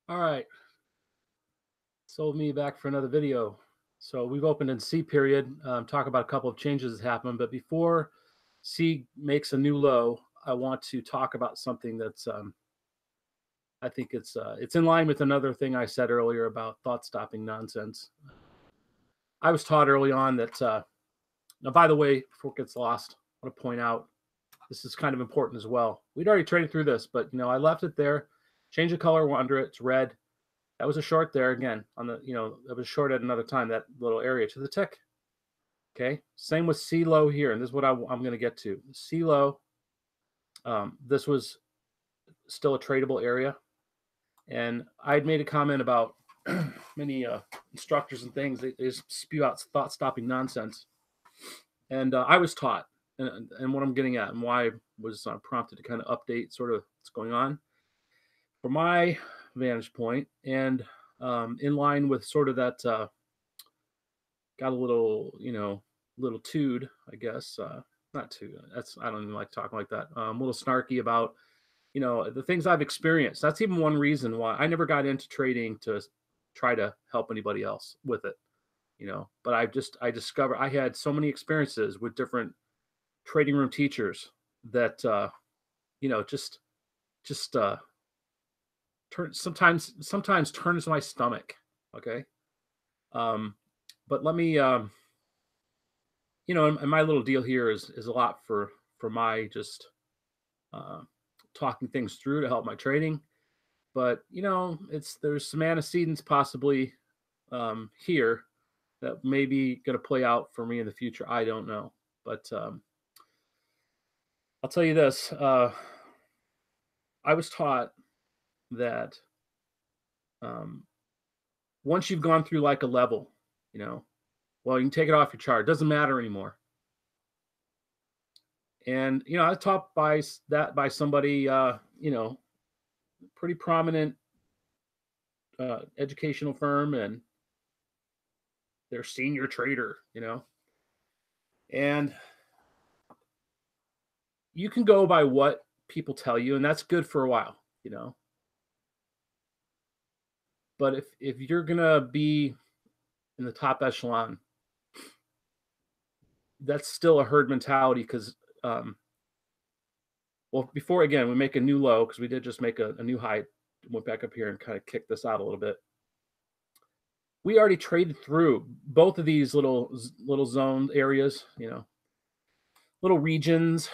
All right, so me back for another video. So we've opened in C period, talk about a couple of changes that happened, but before C makes a new low, I want to talk about something that's I think it's in line with another thing I said earlier about thought stopping nonsense. I was taught early on that now, by the way, before it gets lost, I want to point out this is kind of important as well. We'd already traded through this, but I left it there, change the color under it, it's red. That was a short there again on the, it was short at another time, that little area to the tick. Okay. Same with C low here. And this is what I'm going to get to. C low. This was still a tradable area. And I'd made a comment about many instructors and things. They just spew out thought stopping nonsense. And I was taught, and what I'm getting at and why I was prompted to kind of update sort of what's going on from my vantage point, and in line with sort of that got a little, little tood, I guess. Not tood. That's I don't even like talking like that. A little snarky about, the things I've experienced. That's even one reason why I never got into trading to try to help anybody else with it. But I discovered I had so many experiences with different trading room teachers that just sometimes turns my stomach. Okay. Um, but let me and my little deal here is a lot for my just uh, talking things through to help my trading. But there's some antecedents possibly here that may be going to play out for me in the future. I don't know, but I'll tell you this: I was taught that um, once you've gone through like a level, well, you can take it off your chart. It doesn't matter anymore. And I was taught by somebody, pretty prominent educational firm, and their senior trader, and you can go by what people tell you, and that's good for a while, but if you're gonna be in the top echelon, that's still a herd mentality because well, before again we make a new low, because we did just make a new high, went back up here and kind of kicked this out a little bit. We already traded through both of these little zone areas, little regions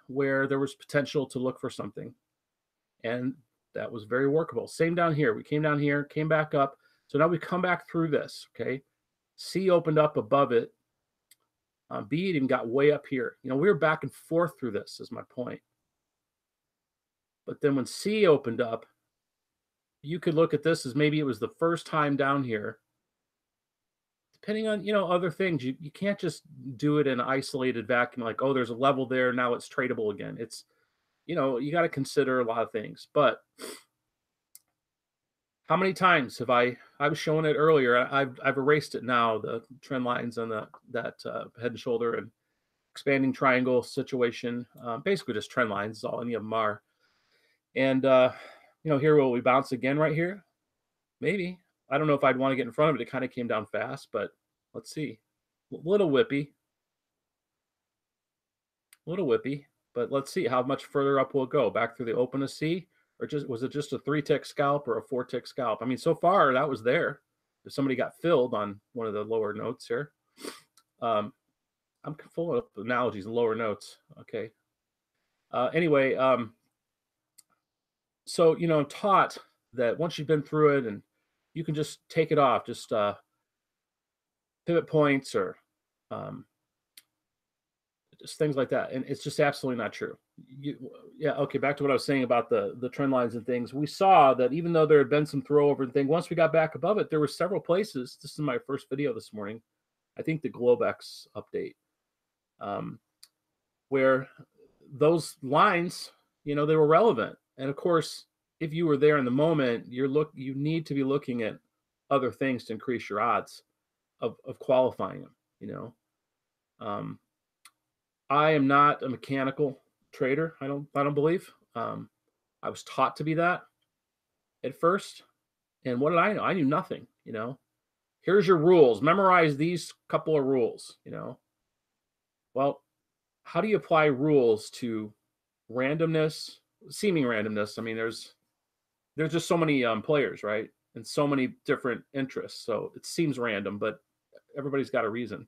where there was potential to look for something, and that was very workable. Same down here. We came down here, came back up. So now we come back through this. Okay, C opened up above it. B even got way up here. We were back and forth through this, is my point. But then when C opened up, you could look at this as maybe it was the first time down here. Depending on other things, you can't just do it in an isolated vacuum like, oh, there's a level there, now it's tradable again. It's you got to consider a lot of things. But how many times have I was showing it earlier, I've erased it now, the trend lines on that head and shoulder and expanding triangle situation, basically just trend lines is all any of them are. And here will we bounce again right here? Maybe. I don't know if I'd want to get in front of it. It kind of came down fast, but let's see. Little whippy. Little whippy. But let's see how much further up we'll go. Back through the open of C, or was it just a 3-tick scalp or a 4-tick scalp? I mean, so far that was there. If somebody got filled on one of the lower notes here. I'm full of analogies and lower notes. Okay. Anyway, so taught that once you've been through it and you can just take it off, just pivot points or just things like that, and it's just absolutely not true. Yeah, okay, back to what I was saying about the trend lines and things. We saw that even though there had been some throwover and thing, once we got back above it, there were several places. This is my first video this morning, I think the Globex update, where those lines, they were relevant. And of course, if you were there in the moment, you need to be looking at other things to increase your odds of qualifying them. I am not a mechanical trader. I don't believe. I was taught to be that, at first. And what did I know? I knew nothing, you know. Here's your rules. Memorize these couple of rules, you know. Well, how do you apply rules to randomness, seeming randomness? I mean, there's just so many players, right? And so many different interests. So it seems random, but everybody's got a reason.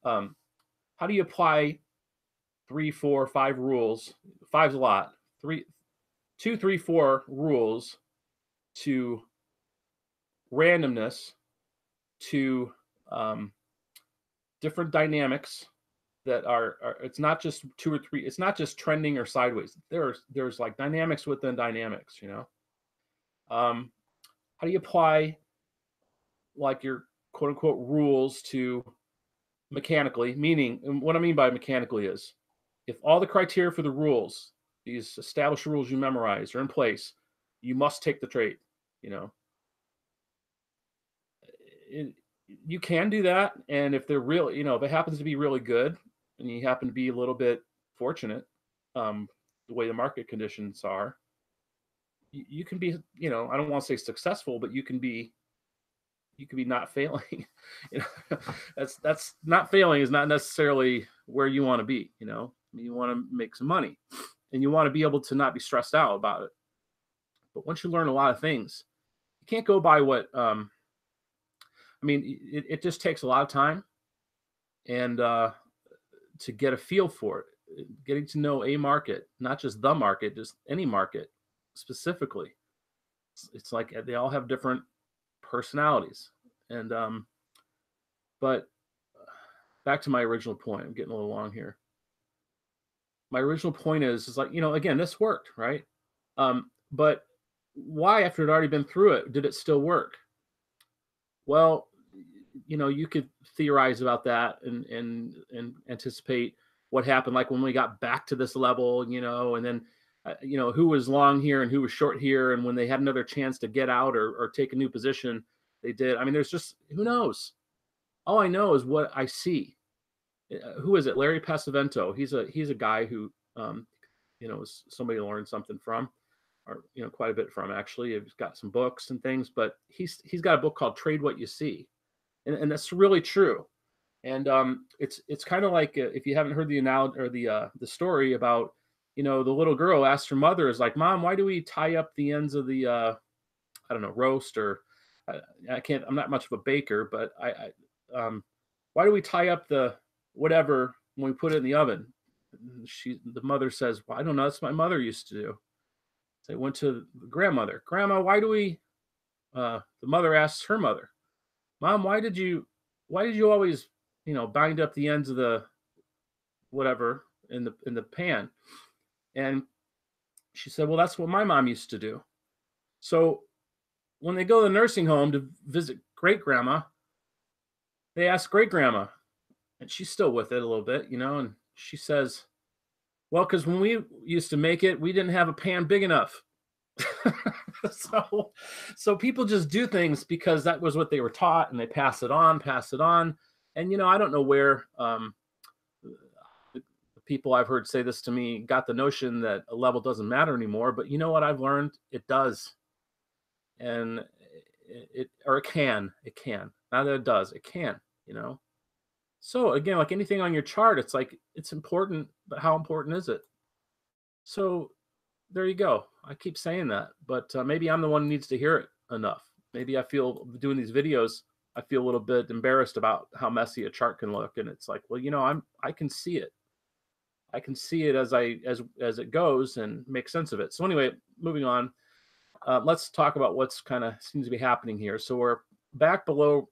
How do you apply 3, 4, 5 rules? Five's a lot. 2, 3, 4 rules to randomness, to different dynamics that are it's not just 2 or 3, it's not just trending or sideways. There's like dynamics within dynamics, you know. How do you apply like your quote unquote rules to mechanically? Meaning, and what I mean by mechanically is if all the criteria for the rules, these established rules you memorize, are in place, you must take the trade, you know. You can do that, and if they're real, you know, if it happens to be really good and you happen to be a little bit fortunate, the way the market conditions are, you can be, you know, I don't want to say successful, but you can be not failing. You know, that's not failing is not necessarily where you want to be, you know. You want to make some money and you want to be able to not be stressed out about it. But once you learn a lot of things, you can't go by what I mean, it just takes a lot of time and to get a feel for it, getting to know a market, not just the market, just any market specifically. It's like they all have different personalities. And but back to my original point, I'm getting a little long here. My original point is like, you know, again, this worked, right? But why, after it already been through it, did it still work? Well, you know, you could theorize about that and anticipate what happened, like when we got back to this level, you know, and then you know, who was long here and who was short here, and when they had another chance to get out or take a new position, they did. I mean, there's just, who knows? All I know is what I see. Who is it? Larry Pesavento. He's a guy who you know, is somebody to learn something from, or you know, quite a bit from actually. He's got some books and things, but he's got a book called Trade What You See, and that's really true. And it's kind of like if you haven't heard the analogy or the story about, you know, the little girl asked her mother, is like, Mom, why do we tie up the ends of the I don't know, roast, or I can't, I'm not much of a baker, but why do we tie up the whatever when we put it in the oven? The mother says, well, I don't know, that's what my mother used to do. So they went to the grandmother. Grandma, why do we? The mother asks her mother, Mom, why did you always, you know, bind up the ends of the whatever in the pan? And she said, well, that's what my mom used to do. So when they go to the nursing home to visit great grandma, they ask great grandma, and she's still with it a little bit, you know, and she says, well, because when we used to make it, we didn't have a pan big enough. So people just do things because that was what they were taught, and they pass it on. And, you know, I don't know where the people I've heard say this to me got the notion that a level doesn't matter anymore. But you know what I've learned? It does. And it can. Not that it does, it can, you know. So again, like anything on your chart, it's like, it's important, but how important is it? So there you go. I keep saying that, but maybe I'm the one who needs to hear it enough. Maybe I feel doing these videos, I feel a little bit embarrassed about how messy a chart can look. And it's like, well, you know, I can see it. I can see it as it goes and make sense of it. So anyway, moving on. Let's talk about what's kind of seems to be happening here. So we're back below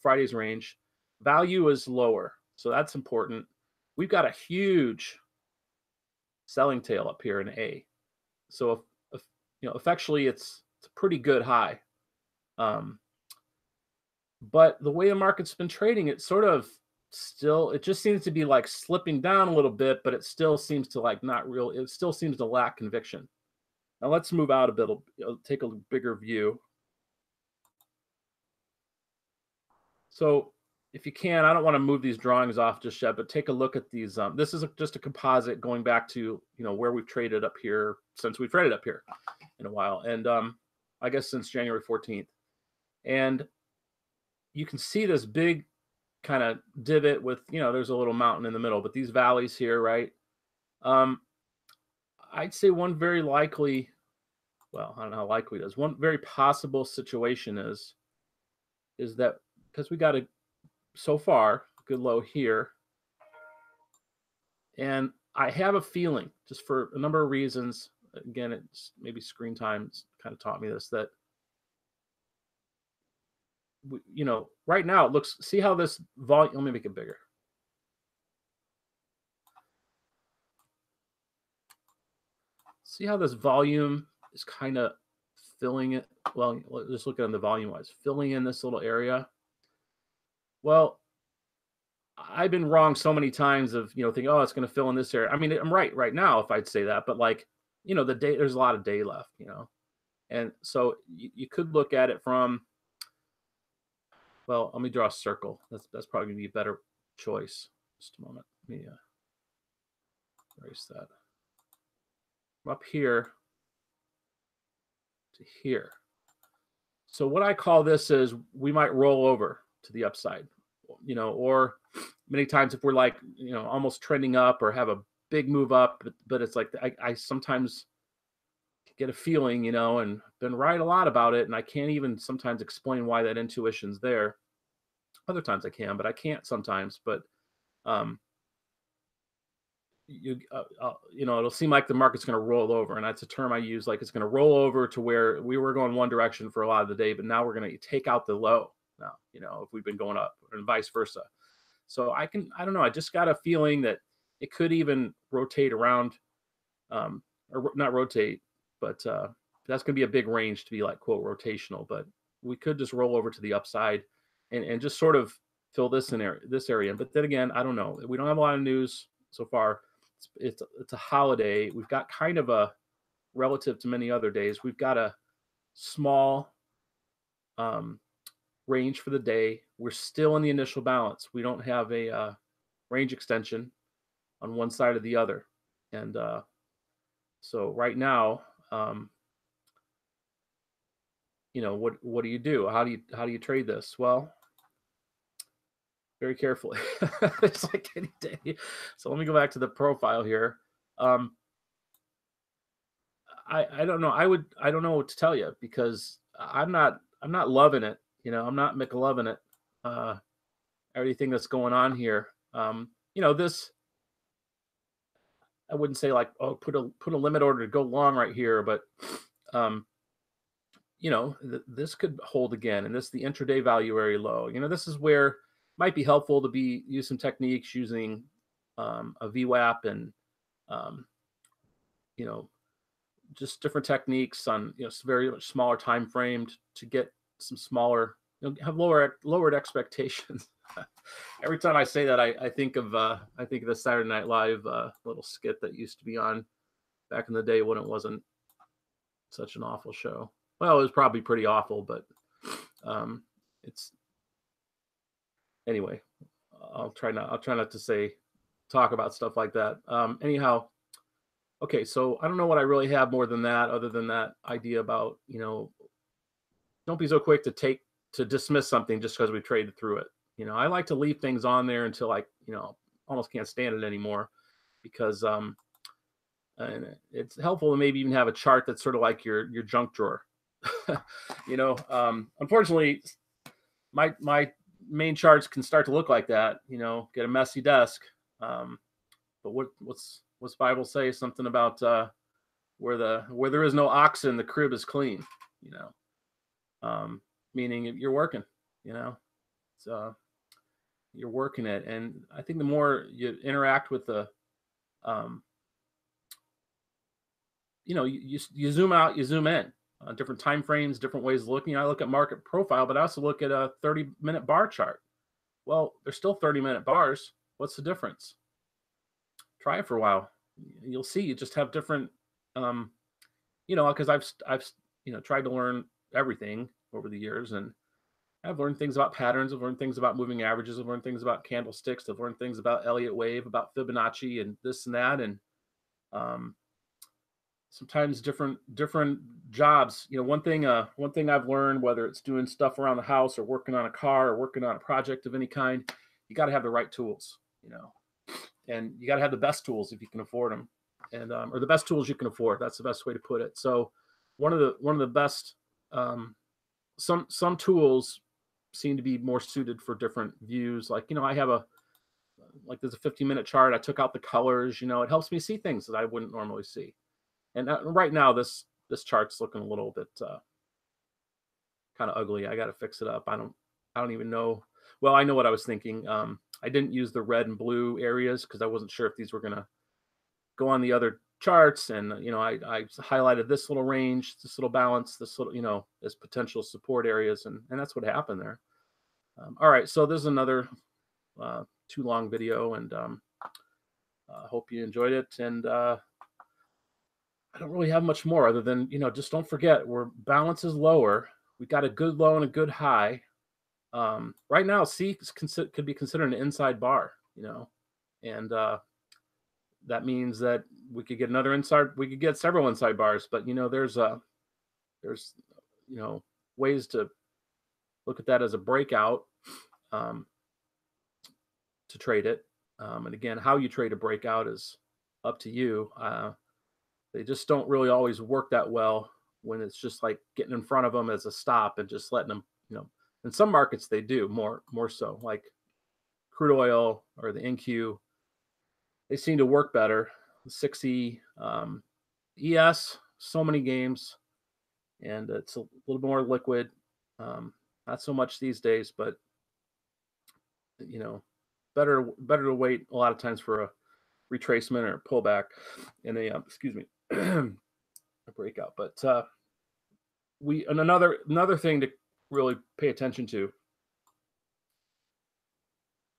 Friday's range. Value is lower, so that's important. We've got a huge selling tail up here in A. So if you know, effectually, it's a pretty good high. But the way the market's been trading, it sort of still, it just seems to be like slipping down a little bit, but it still seems to like not real. It still seems to lack conviction. Now let's move out a bit, take a bigger view. So if you can, I don't want to move these drawings off just yet, but take a look at these. This is just a composite going back to, you know, where we've traded up here, since we've traded up here in a while. And I guess since January 14th. And you can see this big kind of divot with, there's a little mountain in the middle, but these valleys here, right? I'd say one very likely, well, I don't know how likely it is. One very possible situation is that because we got a, so far, good low here. And I have a feeling, just for a number of reasons, again, it's maybe screen time kind of taught me this, that, right now it looks, see how this volume, let me make it bigger. See how this volume is kind of filling it? Well, just look at the volume wise, filling in this little area. Well, I've been wrong so many times of, thinking, oh, it's going to fill in this area. I mean, I'm right now if I'd say that, but like, the day, there's a lot of day left, and so you could look at it from, well, let me draw a circle. That's probably going to be a better choice. Just a moment. Let me erase that. From up here to here. So what I call this is we might roll over to the upside, or many times if we're like, almost trending up or have a big move up, but it's like I sometimes get a feeling, and been right a lot about it, and I can't even sometimes explain why that intuition's there. Other times I can, but I can't sometimes. But it'll seem like the market's going to roll over, and that's a term I use. Like it's going to roll over to where we were going one direction for a lot of the day, but now we're going to take out the low. Now, if we've been going up, and vice versa. So I don't know. I just got a feeling that it could even rotate around, or not rotate, but that's going to be a big range to be like quote rotational. But we could just roll over to the upside and just sort of fill this area. But then again, I don't know. We don't have a lot of news so far. It's a holiday. We've got kind of a, relative to many other days, we've got a small range for the day. We're still in the initial balance. We don't have a range extension on one side or the other. And so right now, what do you do? How do you trade this? Well, very carefully. It's like any day. So let me go back to the profile here. I don't know. I don't know what to tell you, because I'm not loving it. I'm not McLoving it. Everything that's going on here. This, I wouldn't say like, oh, put a limit order to go long right here, but this could hold again, and this is the intraday value area low. This is where it might be helpful to use some techniques using a VWAP and just different techniques on very much smaller time framed to get some smaller, have lowered expectations. Every time I say that, I think of the Saturday Night Live little skit that used to be on back in the day when it wasn't such an awful show. Well, it was probably pretty awful, but it's anyway. I'll try not to talk about stuff like that. Anyhow, okay. So I don't know what I really have more than that, other than that idea about don't be so quick to dismiss something just because we traded through it. I like to leave things on there until I almost can't stand it anymore, because and it's helpful to maybe even have a chart that's sort of like your junk drawer. Unfortunately, my main charts can start to look like that. Get a messy desk. But what's Bible say? Something about where there is no oxen, the crib is clean. Meaning you're working. So you're working it, and I think the more you interact with the you zoom out, you zoom in, different time frames, different ways of looking. I look at market profile, but I also look at a 30-minute bar chart. Well, there's still 30-minute bars. What's the difference? Try it for a while. You'll see. You just have different, because I've tried to learn everything over the years, and I've learned things about patterns. I've learned things about moving averages. I've learned things about candlesticks. I've learned things about Elliott wave, about Fibonacci, and this and that, and sometimes different jobs, one thing I've learned, whether it's doing stuff around the house or working on a car or working on a project of any kind, you got to have the right tools, and you got to have the best tools if you can afford them, and or the best tools you can afford. That's the best way to put it. So one of the best, some tools seem to be more suited for different views. Like, I have there's a 15-minute chart. I took out the colors. It helps me see things that I wouldn't normally see. And right now, this chart's looking a little bit kind of ugly. I got to fix it up. I don't even know. Well, I know what I was thinking. I didn't use the red and blue areas because I wasn't sure if these were going to go on the other charts. And I highlighted this little range, this little balance, this little as potential support areas, and that's what happened there. All right, so this is another too long video, and hope you enjoyed it. And I don't really have much more other than, just don't forget, where balance is lower. We got a good low and a good high. Right now, C could be considered an inside bar, and that means that we could get another inside. We could get several inside bars, but there's ways to look at that as a breakout, to trade it. And again, how you trade a breakout is up to you. They just don't really always work that well when it's just like getting in front of them as a stop and just letting them, in some markets they do more so, like crude oil or the NQ. They seem to work better. 6E, ES, so many games, and it's a little more liquid. Not so much these days, but better to wait a lot of times for a retracement or a pullback in a excuse me a breakout. But and another thing to really pay attention to,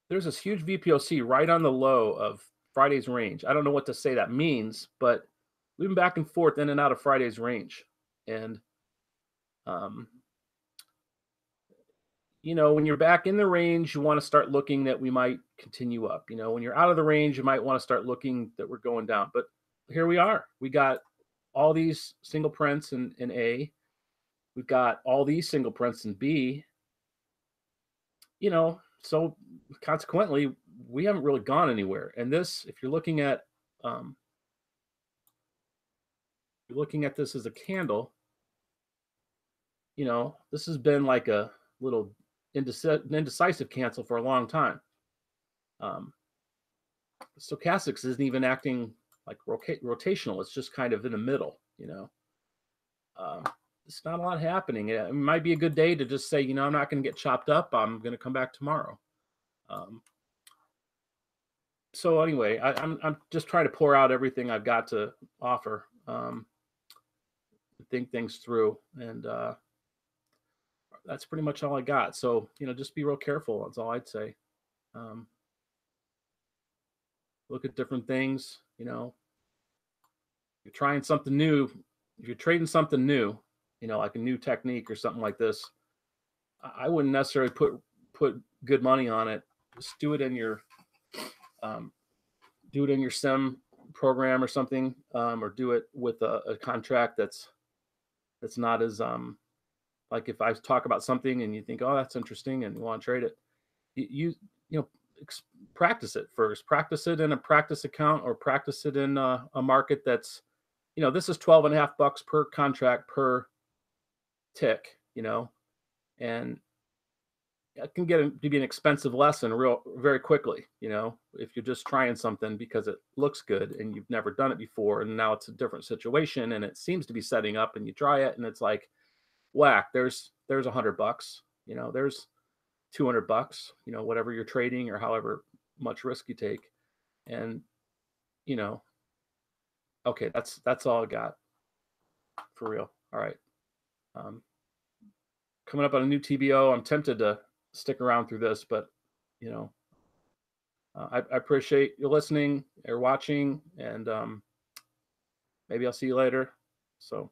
there's this huge VPOC right on the low of Friday's range. I don't know what to say that means, but we've been back and forth in and out of Friday's range. And when you're back in the range, you want to start looking that we might continue up. When you're out of the range, you might want to start looking that we're going down. But here we are. We got all these single prints in A. We've got all these single prints in B. So consequently, we haven't really gone anywhere. And this, if you're looking at this as a candle, this has been like a little indecisive cancel for a long time. Stochastics isn't even acting like rotational. It's just kind of in the middle. It's not a lot happening. It might be a good day to just say, I'm not going to get chopped up. I'm going to come back tomorrow. So anyway, I'm just trying to pour out everything I've got to offer, think things through, and that's pretty much all I got. So just be real careful. That's all I'd say. Look at different things. You're trying something new. If you're trading something new, like a new technique or something like this, I wouldn't necessarily put good money on it. Just do it in your sim program or something, or do it with a contract that's not as like, if I talk about something and you think, oh, that's interesting, and you want to trade it, you practice it first. Practice it in a practice account, or practice it in a market that's, this is $12.50 per contract per tick, and it can get to be an expensive lesson very quickly, if you're just trying something because it looks good and you've never done it before, and now it's a different situation and it seems to be setting up, and you try it and it's like, whack, there's $100, there's $200, whatever you're trading or however much risk you take. And, okay, that's all I got for real. All right. Coming up on a new TBO. I'm tempted to stick around through this, but I appreciate you listening or watching, and maybe I'll see you later. So